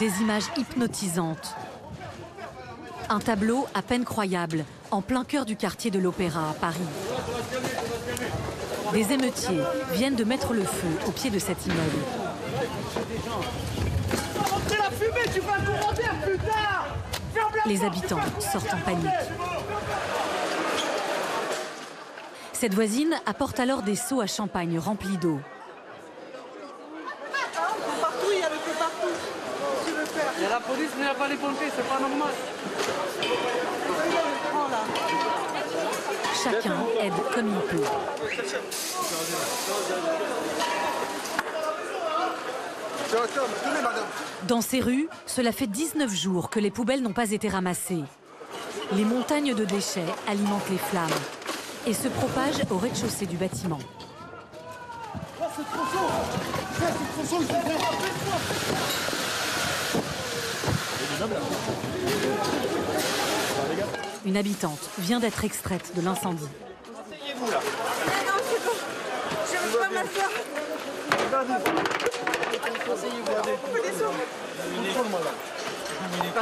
Des images hypnotisantes. Un tableau à peine croyable, en plein cœur du quartier de l'Opéra à Paris. Des émeutiers viennent de mettre le feu au pied de cet immeuble. Les habitants sortent en panique. Cette voisine apporte alors des seaux à champagne remplis d'eau. Partout, il y a le feu partout. Il y a la police, mais il n'y a pas les pompiers, c'est pas normal. Chacun aide comme il peut. Dans ces rues, cela fait 19 jours que les poubelles n'ont pas été ramassées. Les montagnes de déchets alimentent les flammes et se propagent au rez-de-chaussée du bâtiment. Une habitante vient d'être extraite de l'incendie. Asseyez-vous là. Non, c'est bon. J'arrive pas à m'asseoir.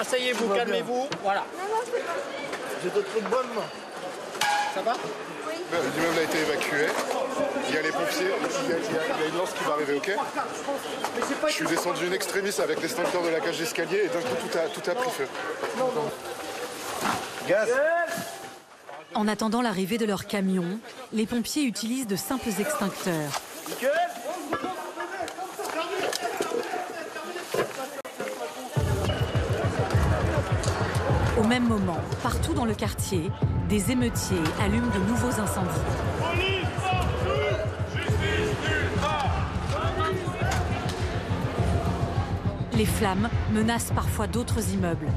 Asseyez-vous, calmez-vous. Voilà. J'ai d'autres de bonnes mains. Ça va? L'immeuble a été évacué. Il y a les pompiers. Il y a une lance qui va arriver au quai. Je suis descendu une extrémiste avec l'extincteur de la cage d'escalier et d'un coup tout a pris feu. Gaz. En attendant l'arrivée de leur camion, les pompiers utilisent de simples extincteurs. Au même moment, partout dans le quartier, des émeutiers allument de nouveaux incendies. Police partout, justice nulle part. Les flammes menacent parfois d'autres immeubles.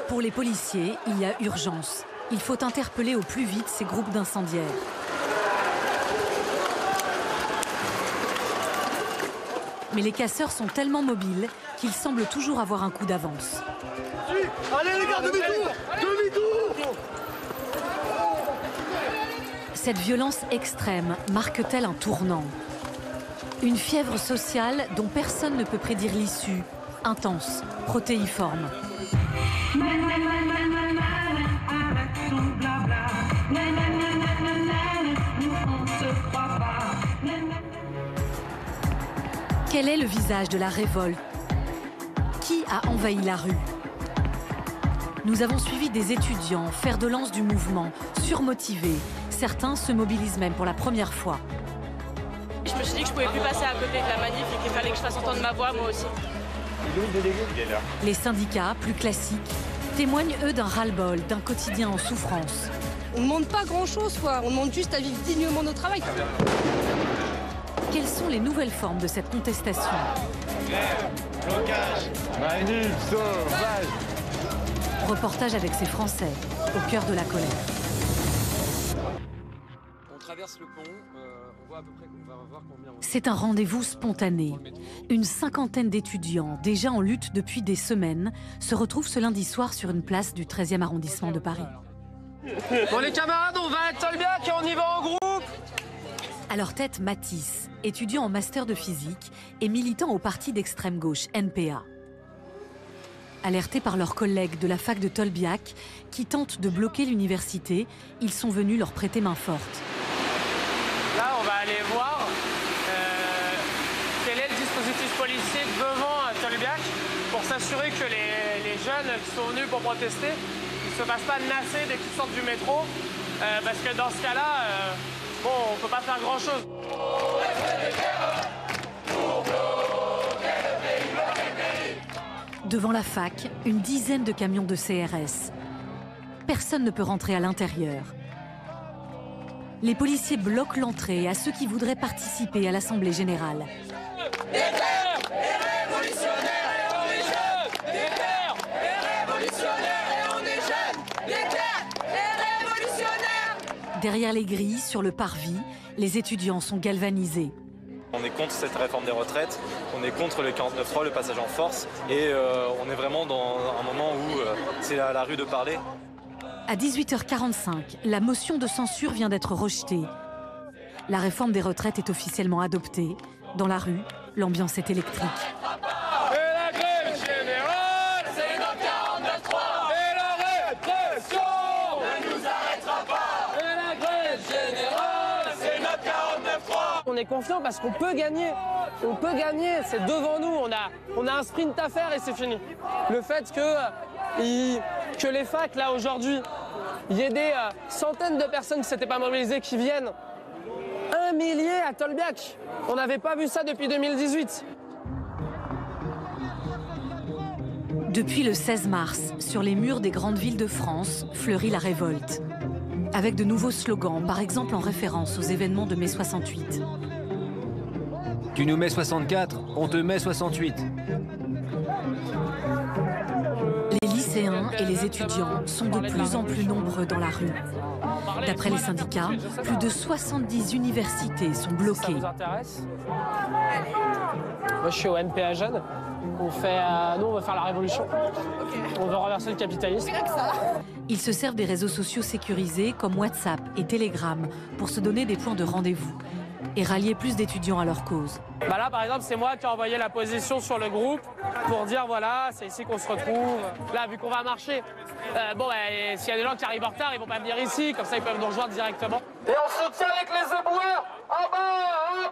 Pour les policiers, il y a urgence. Il faut interpeller au plus vite ces groupes d'incendiaires. Mais les casseurs sont tellement mobiles qu'ils semblent toujours avoir un coup d'avance. Allez les gars, demi-tour! Demi-tour! Cette violence extrême marque-t-elle un tournant? Une fièvre sociale dont personne ne peut prédire l'issue, intense, protéiforme. Quel est le visage de la révolte? Qui a envahi la rue? Nous avons suivi des étudiants, fer de lance du mouvement, surmotivés. Certains se mobilisent même pour la première fois. Je me suis dit que je pouvais plus passer à côté de la manif et qu'il fallait que je fasse entendre ma voix moi aussi. Les syndicats, plus classiques, témoignent eux d'un ras-le-bol, d'un quotidien en souffrance. On ne demande pas grand-chose, quoi. On demande juste à vivre dignement notre travail. Quelles sont les nouvelles formes de cette contestation? Blocage, manif, sauvage. Reportage avec ces Français, au cœur de la colère. On traverse le pont, on voit à peu près qu'on va voir combien... C'est un rendez-vous spontané. Une cinquantaine d'étudiants, déjà en lutte depuis des semaines, se retrouvent ce lundi soir sur une place du 13e arrondissement de Paris. Bon les camarades, on va à Tolbiac et on y va en groupe. À leur tête, Mathis, étudiant en master de physique et militant au parti d'extrême gauche, NPA. Alertés par leurs collègues de la fac de Tolbiac, qui tentent de bloquer l'université, ils sont venus leur prêter main forte. Là, on va aller voir quel est le dispositif policier devant Tolbiac pour s'assurer que les jeunes qui sont venus pour protester ne se fassent pas nasser dès qu'ils sortent du métro. Parce que dans ce cas-là, bon, on ne peut pas faire grand-chose. Devant la fac, une dizaine de camions de CRS. Personne ne peut rentrer à l'intérieur. Les policiers bloquent l'entrée à ceux qui voudraient participer à l'Assemblée générale. Derrière les grilles, sur le parvis, les étudiants sont galvanisés. On est contre cette réforme des retraites, on est contre le 49.3, le passage en force, et on est vraiment dans un moment où c'est à la rue de parler. À 18h45, la motion de censure vient d'être rejetée. La réforme des retraites est officiellement adoptée. Dans la rue, l'ambiance est électrique. Et la grève générale, c'est notre 49.3. Et la répression ne nous arrêtera pas. Et la grève générale, c'est notre 49.3. On est confiant parce qu'on peut gagner. On peut gagner, c'est devant nous. On a un sprint à faire et c'est fini. Le fait que les facs, là, aujourd'hui, il y ait des centaines de personnes qui ne s'étaient pas mobilisées qui viennent. 1 millier à Tolbiac. On n'avait pas vu ça depuis 2018. Depuis le 16 mars, sur les murs des grandes villes de France, fleurit la révolte. Avec de nouveaux slogans, par exemple en référence aux événements de mai 68. Tu nous mets 64, on te met 68. Les lycéens et les étudiants sont de plus en plus nombreux dans la rue. D'après les syndicats, plus de 70 universités sont bloquées. Moi, je suis au NPA Jeunes. Nous, on va faire la révolution. On veut renverser le capitalisme. Ils se servent des réseaux sociaux sécurisés comme WhatsApp et Telegram pour se donner des points de rendez-vous et rallier plus d'étudiants à leur cause. Là, par exemple, c'est moi qui ai envoyé la position sur le groupe pour dire voilà, c'est ici qu'on se retrouve. Là, vu qu'on va marcher, s'il y a des gens qui arrivent en retard, ils vont pas venir ici, comme ça ils peuvent nous rejoindre directement. Et on soutient avec les éboueurs, en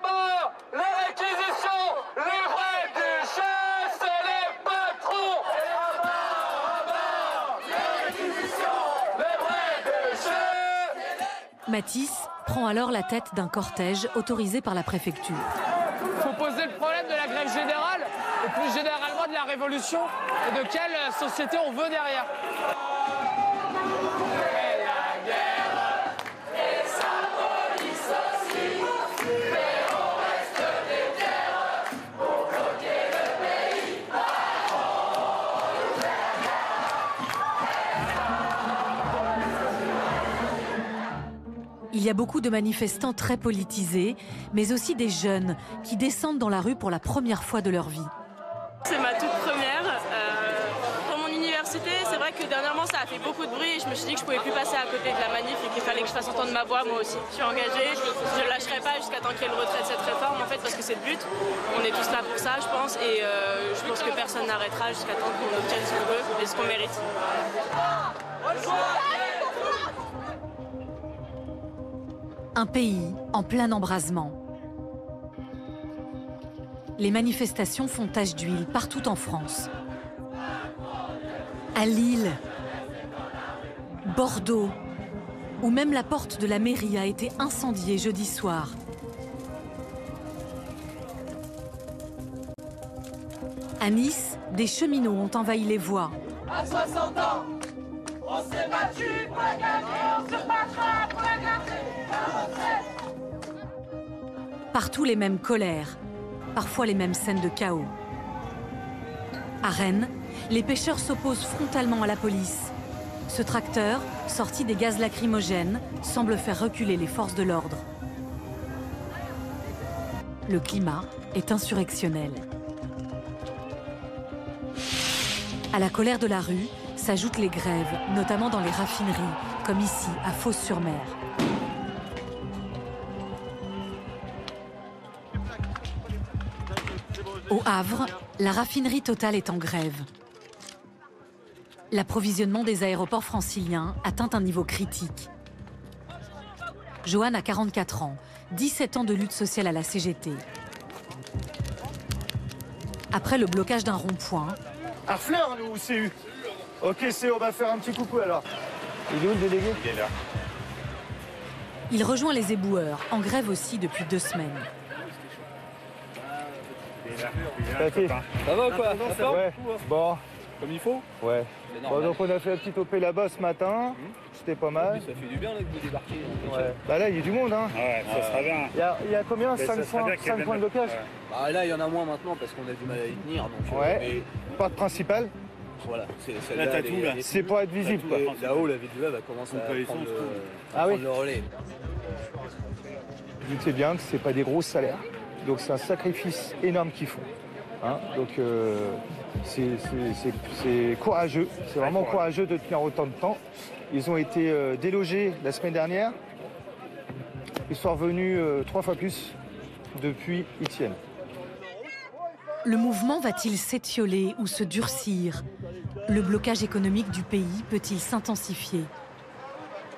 bas, les réquisitions, les vrais déchets, c'est les patrons. Et en bas, les réquisitions, les vrais déchets. Matisse prend alors la tête d'un cortège autorisé par la préfecture. Il faut poser le problème de la grève générale et plus généralement de la révolution et de quelle société on veut derrière. Il y a beaucoup de manifestants très politisés, mais aussi des jeunes qui descendent dans la rue pour la première fois de leur vie. C'est ma toute première. Pour mon université, c'est vrai que dernièrement ça a fait beaucoup de bruit et je me suis dit que je pouvais plus passer à côté de la manif et qu'il fallait que je fasse entendre ma voix moi aussi. Je suis engagée, je ne lâcherai pas jusqu'à temps qu'il y ait le retrait de cette réforme en fait parce que c'est le but. On est tous là pour ça je pense et je pense que personne n'arrêtera jusqu'à temps qu'on obtienne ce qu'on veut et ce qu'on mérite. Un pays en plein embrasement. Les manifestations font tache d'huile partout en France. À Lille, Bordeaux, où même la porte de la mairie a été incendiée jeudi soir. À Nice, des cheminots ont envahi les voies. À 60 ans, on s'est battu pour la gagner, on se battra pour la garder. Partout les mêmes colères, parfois les mêmes scènes de chaos. À Rennes, les pêcheurs s'opposent frontalement à la police. Ce tracteur, sorti des gaz lacrymogènes, semble faire reculer les forces de l'ordre. Le climat est insurrectionnel. À la colère de la rue s'ajoutent les grèves, notamment dans les raffineries, comme ici, à Fos-sur-Mer. Au Havre, la raffinerie Total est en grève. L'approvisionnement des aéroports franciliens atteint un niveau critique. Joanne a 44 ans, 17 ans de lutte sociale à la CGT. Après le blocage d'un rond-point... Harfleur, nous, ou CU? Ok, c'est, on va faire un petit coucou alors. Il est où le délégué? Il est là. Il rejoint les éboueurs, en grève aussi depuis 2 semaines. Ça va ou quoi? Ouais. Bon. Comme il faut? Ouais. Bon, donc on a fait la petite OP là-bas ce matin. C'était pas mal. Ça fait du bien là, que vous débarquez. Ouais. Bah là, il y a du monde, hein. Ouais, ça sera bien. Il y a combien? 5 points de blocage? Bah là, il y en a moins maintenant parce qu'on a du mal à y tenir. Donc, ouais. Porte principale. Voilà. Là, t'as tout, là. C'est pour être visible, quoi. Là-haut, la ville du va commencer à prendre le relais. Vu que c'est bien, que c'est pas des gros salaires. Donc c'est un sacrifice énorme qu'ils font. Hein, donc c'est courageux, c'est vraiment courageux de tenir autant de temps. Ils ont été délogés la semaine dernière. Ils sont revenus 3 fois plus depuis, ils tiennent. Le mouvement va-t-il s'étioler ou se durcir? Le blocage économique du pays peut-il s'intensifier?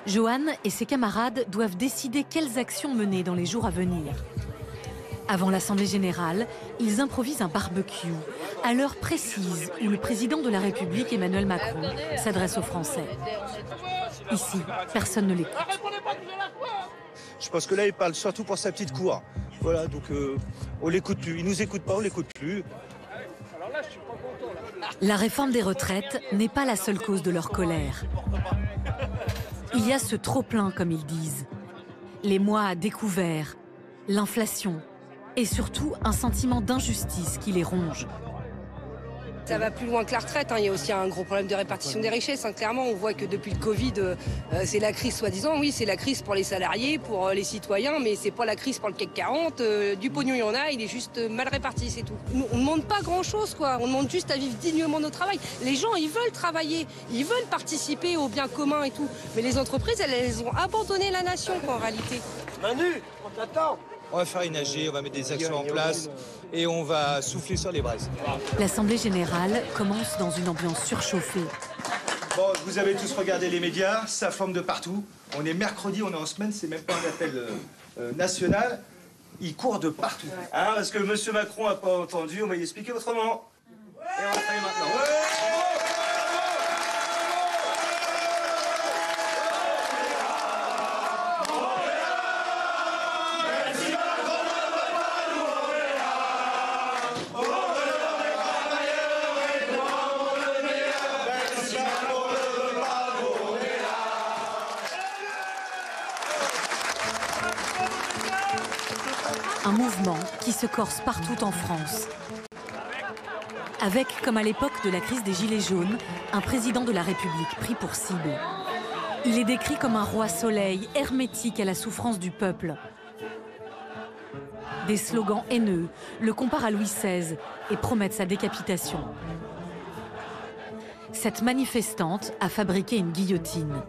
Johan et ses camarades doivent décider quelles actions mener dans les jours à venir. Avant l'Assemblée générale, ils improvisent un barbecue, à l'heure précise où le président de la République, Emmanuel Macron, s'adresse aux Français. Ici, personne ne l'écoute. Je pense que là, il parle surtout pour sa petite cour. Voilà, donc on l'écoute plus. Il nous écoute pas, on l'écoute plus. La réforme des retraites n'est pas la seule cause de leur colère. Il y a ce trop-plein, comme ils disent. Les mois à découvert, l'inflation et surtout un sentiment d'injustice qui les ronge. Ça va plus loin que la retraite. Il y a aussi un gros problème de répartition des richesses. Clairement, on voit que depuis le Covid, c'est la crise soi-disant. Oui, c'est la crise pour les salariés, pour les citoyens, mais c'est pas la crise pour le CAC 40. Du pognon, il y en a, il est juste mal réparti, c'est tout. On ne demande pas grand-chose, quoi. On demande juste à vivre dignement notre travail. Les gens, ils veulent travailler, ils veulent participer au bien commun et tout. Mais les entreprises, elles ont abandonné la nation, quoi, en réalité. Manu, on t'attend. On va faire une AG, on va mettre des actions en place et on va souffler sur les braises. L'Assemblée générale commence dans une ambiance surchauffée. Bon, vous avez tous regardé les médias, ça forme de partout. On est mercredi, on est en semaine, c'est même pas un appel national. Il court de partout. Hein, parce que M. Macron n'a pas entendu, on va y expliquer autrement. Et on va travailler maintenant. Un mouvement qui se corse partout en France. Avec, comme à l'époque de la crise des Gilets jaunes, un président de la République pris pour cible. Il est décrit comme un roi soleil, hermétique à la souffrance du peuple. Des slogans haineux le comparent à Louis XVI et promettent sa décapitation. Cette manifestante a fabriqué une guillotine.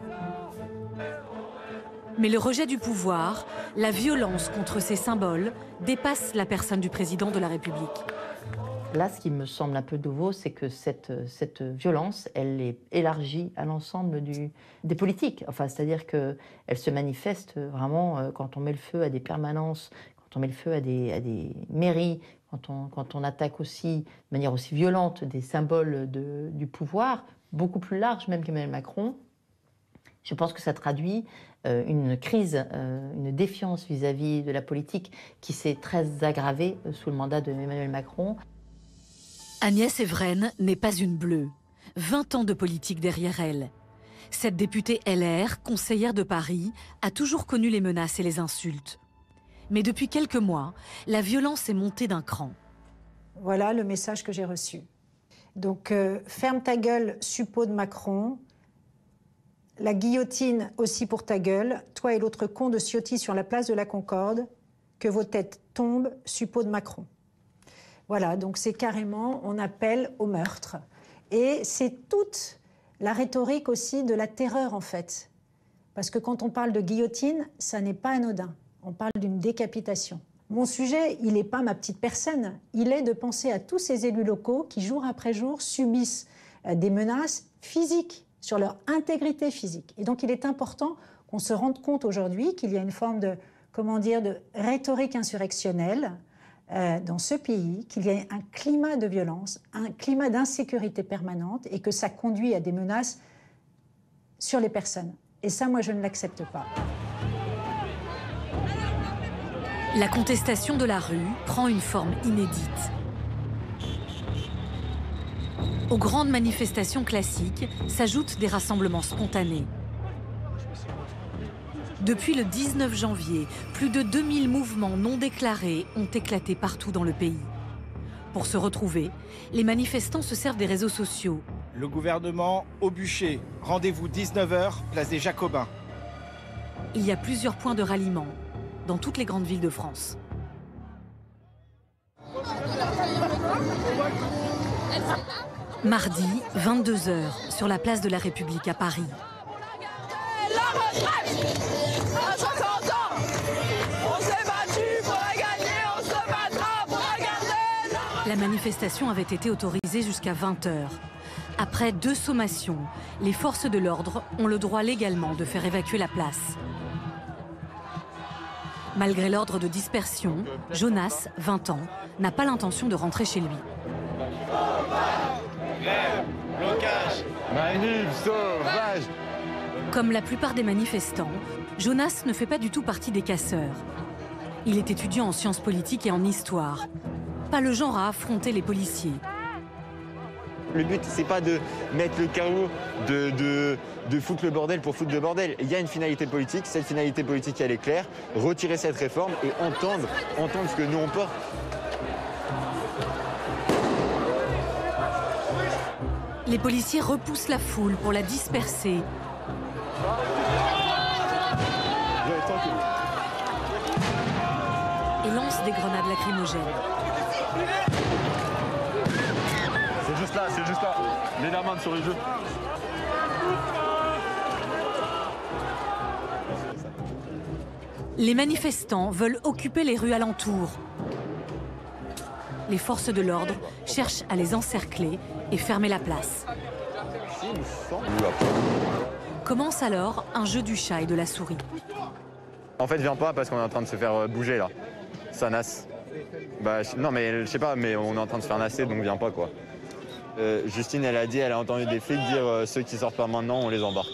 Mais le rejet du pouvoir, la violence contre ces symboles, dépasse la personne du président de la République. Là, ce qui me semble un peu nouveau, c'est que cette violence, elle est élargie à l'ensemble des politiques. Enfin, c'est-à-dire qu'elle se manifeste vraiment quand on met le feu à des permanences, quand on met le feu à des mairies, quand on attaque aussi de manière aussi violente des symboles du pouvoir, beaucoup plus large même qu'Emmanuel Macron. Je pense que ça traduit une crise, une défiance vis-à-vis de la politique qui s'est très aggravée sous le mandat d'Emmanuel Macron. Agnès Evren n'est pas une bleue. 20 ans de politique derrière elle. Cette députée LR, conseillère de Paris, a toujours connu les menaces et les insultes. Mais depuis quelques mois, la violence est montée d'un cran. Voilà le message que j'ai reçu. Donc, ferme ta gueule, suppôt de Macron. La guillotine aussi pour ta gueule. Toi et l'autre con de Ciotti sur la place de la Concorde. Que vos têtes tombent, suppôt de Macron. Voilà, donc c'est carrément, on appelle au meurtre. Et c'est toute la rhétorique aussi de la terreur, en fait. Parce que quand on parle de guillotine, ça n'est pas anodin. On parle d'une décapitation. Mon sujet, il n'est pas ma petite personne. Il est de penser à tous ces élus locaux qui, jour après jour, subissent des menaces physiques sur leur intégrité physique. Et donc, il est important qu'on se rende compte aujourd'hui qu'il y a une forme de, de rhétorique insurrectionnelle dans ce pays, qu'il y a un climat de violence, un climat d'insécurité permanente et que ça conduit à des menaces sur les personnes. Et ça, moi, je ne l'accepte pas. La contestation de la rue prend une forme inédite. Aux grandes manifestations classiques s'ajoutent des rassemblements spontanés. Depuis le 19 janvier, plus de 2000 mouvements non déclarés ont éclaté partout dans le pays. Pour se retrouver, les manifestants se servent des réseaux sociaux. Le gouvernement au bûcher. Rendez-vous 19h, place des Jacobins. Il y a plusieurs points de ralliement dans toutes les grandes villes de France. Mardi, 22h, sur la place de la République à Paris. La retraite à 60 ans. On s'est battu pour la gagner, on se battra pour la garder. La manifestation avait été autorisée jusqu'à 20h. Après 2 sommations, les forces de l'ordre ont le droit légalement de faire évacuer la place. Malgré l'ordre de dispersion, Jonas, 20 ans, n'a pas l'intention de rentrer chez lui. Grève, blocage, manif sauvage. Comme la plupart des manifestants, Jonas ne fait pas du tout partie des casseurs. Il est étudiant en sciences politiques et en histoire. Pas le genre à affronter les policiers. Le but, c'est pas de mettre le chaos, de foutre le bordel pour foutre le bordel. Il y a une finalité politique, cette finalité politique, elle est claire. Retirer cette réforme et entendre ce que nous on porte. Les policiers repoussent la foule pour la disperser. Et lancent des grenades lacrymogènes. C'est juste là. Lederman sur les jeux. Les manifestants veulent occuper les rues alentours. Les forces de l'ordre cherchent à les encercler et fermer la place. Commence alors un jeu du chat et de la souris. En fait, viens pas parce qu'on est en train de se faire bouger là. Ça nasse. Bah, non mais je sais pas, mais on est en train de se faire nasser, donc viens pas quoi. Justine, elle a dit, elle a entendu des flics dire ceux qui sortent pas maintenant, on les embarque.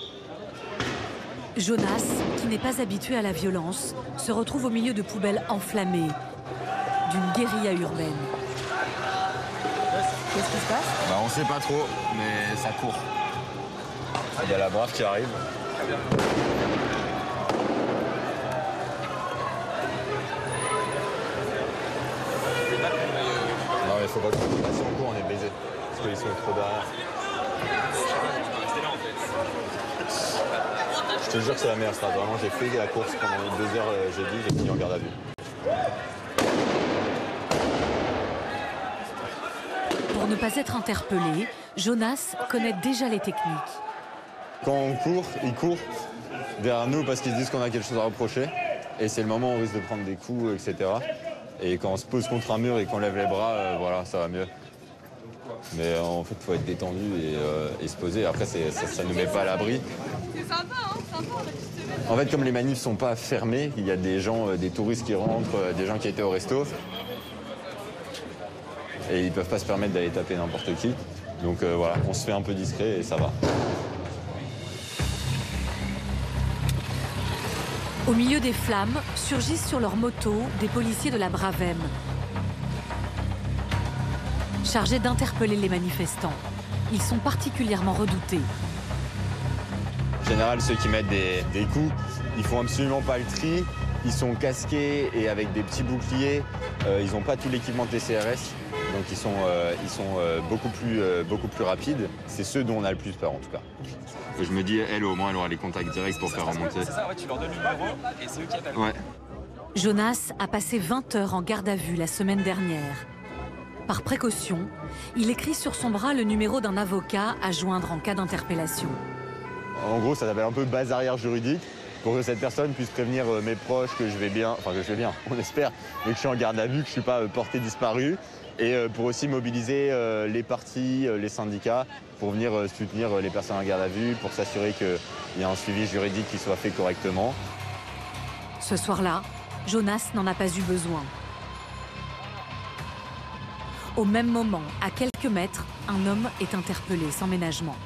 Jonas, qui n'est pas habitué à la violence, se retrouve au milieu de poubelles enflammées, d'une guérilla urbaine. Qu'est-ce qui se passe? Bah on sait pas trop, mais ça court. Il y a la brave qui arrive. Non mais faut pas que si on court, on est baisé. Parce qu'ils sont trop derrière. Je te jure que c'est la meilleure strat. Vraiment, j'ai fait la course pendant 2 heures jeudi, j'ai fini en garde à vue. Pour ne pas être interpellé, Jonas connaît déjà les techniques. Quand on court, ils courent derrière nous parce qu'ils se disent qu'on a quelque chose à reprocher. Et c'est le moment où on risque de prendre des coups, etc. Et quand on se pose contre un mur et qu'on lève les bras, voilà, ça va mieux. Mais en fait, il faut être détendu et se poser. Après, ça ne nous met pas à l'abri. C'est sympa, hein, sympa. En fait, comme les manifs sont pas fermés, il y a des gens, des touristes qui rentrent, des gens qui étaient au resto. Et ils peuvent pas se permettre d'aller taper n'importe qui. Donc voilà, on se fait un peu discret et ça va. Au milieu des flammes, surgissent sur leurs motos des policiers de la Bravem, chargés d'interpeller les manifestants. Ils sont particulièrement redoutés. En général, ceux qui mettent des coups, ils font absolument pas le tri. Ils sont casqués et avec des petits boucliers. Ils n'ont pas tout l'équipement TCRS. Donc ils sont beaucoup plus rapides. C'est ceux dont on a le plus peur en tout cas. Et je me dis, elle au moins, elle aura les contacts directs pour faire remonter. C'est ça, ouais, tu leur donnes le numéro et c'est eux qui appellent. Ouais. Jonas a passé 20 heures en garde à vue la semaine dernière. Par précaution, il écrit sur son bras le numéro d'un avocat à joindre en cas d'interpellation. En gros, ça s'appelle un peu base arrière juridique pour que cette personne puisse prévenir mes proches que je vais bien, enfin que je vais bien, on espère, mais que je suis en garde à vue, que je ne suis pas porté disparu. Et pour aussi mobiliser les partis, les syndicats, pour venir soutenir les personnes en garde à vue, pour s'assurer qu'il y a un suivi juridique qui soit fait correctement. Ce soir-là, Jonas n'en a pas eu besoin. Au même moment, à quelques mètres, un homme est interpellé sans ménagement.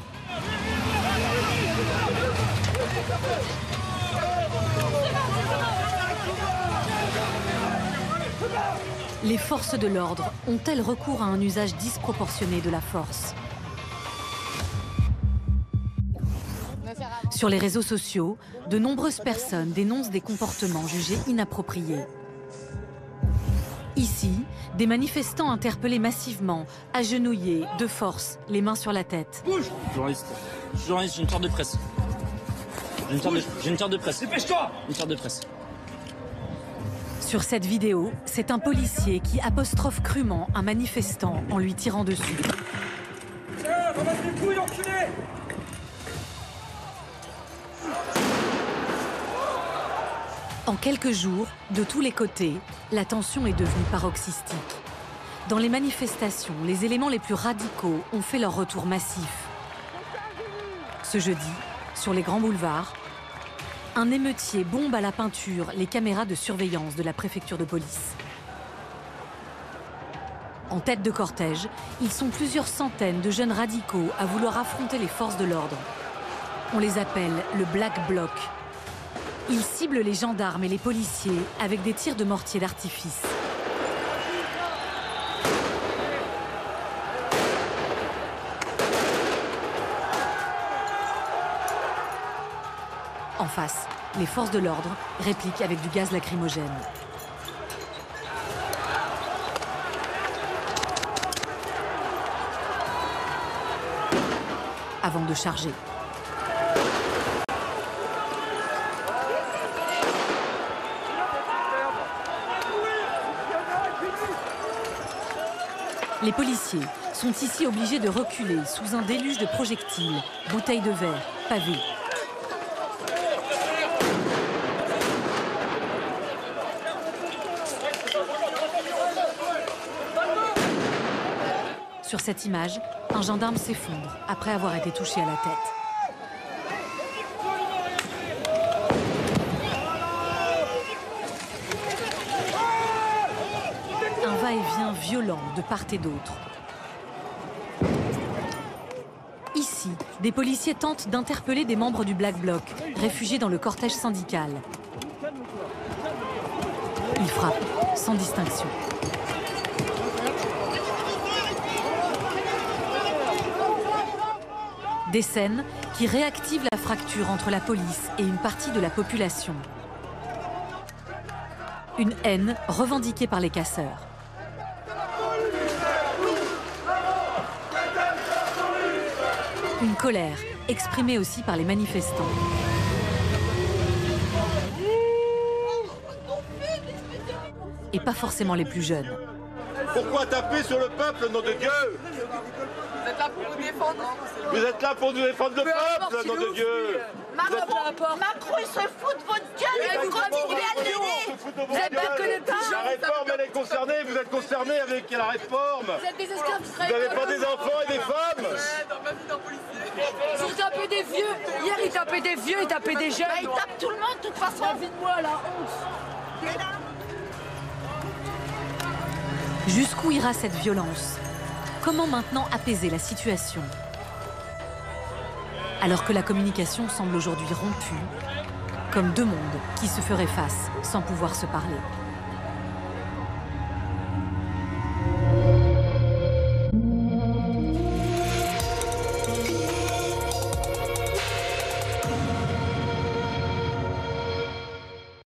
Les forces de l'ordre ont-elles recours à un usage disproportionné de la force? Sur les réseaux sociaux, de nombreuses personnes dénoncent des comportements jugés inappropriés. Ici, des manifestants interpellés massivement, agenouillés, de force, les mains sur la tête. Bouge! Journaliste, j'ai une carte de presse. J'ai une carte de presse. Dépêche-toi! Une carte de presse. Sur cette vidéo, c'est un policier qui apostrophe crûment un manifestant en lui tirant dessus. Tiens, ramasse les couilles, enculé! En quelques jours, de tous les côtés, la tension est devenue paroxystique. Dans les manifestations, les éléments les plus radicaux ont fait leur retour massif. Ce jeudi, sur les grands boulevards, un émeutier bombe à la peinture les caméras de surveillance de la préfecture de police. En tête de cortège, ils sont plusieurs centaines de jeunes radicaux à vouloir affronter les forces de l'ordre. On les appelle le Black Bloc. Ils ciblent les gendarmes et les policiers avec des tirs de mortier d'artifice. En face, les forces de l'ordre répliquent avec du gaz lacrymogène. Avant de charger. Les policiers sont ici obligés de reculer sous un déluge de projectiles, bouteilles de verre, pavés. Sur cette image, un gendarme s'effondre après avoir été touché à la tête. Un va-et-vient violent de part et d'autre. Ici, des policiers tentent d'interpeller des membres du Black Bloc, réfugiés dans le cortège syndical. Ils frappent sans distinction. Des scènes qui réactivent la fracture entre la police et une partie de la population. Une haine revendiquée par les casseurs. Une colère exprimée aussi par les manifestants. Et pas forcément les plus jeunes. Pourquoi taper sur le peuple, nom de Dieu? Vous êtes là pour nous défendre. Vous êtes là pour nous défendre le peuple, nom de Dieu. Macron, il se fout de votre gueule et vous continuez à l'aider. Vous êtes pas que les pigeons. La réforme, elle est concernée, vous êtes concernés avec la réforme. Vous êtes des esclaves. Vous n'avez pas des enfants et des femmes. Vous tapez des vieux. Hier, il tapait des vieux, il tapait des jeunes. Il tape tout le monde, de toute façon. Vite-moi, la honte. Jusqu'où ira cette violence? Comment maintenant apaiser la situation? Alors que la communication semble aujourd'hui rompue, comme deux mondes qui se feraient face sans pouvoir se parler.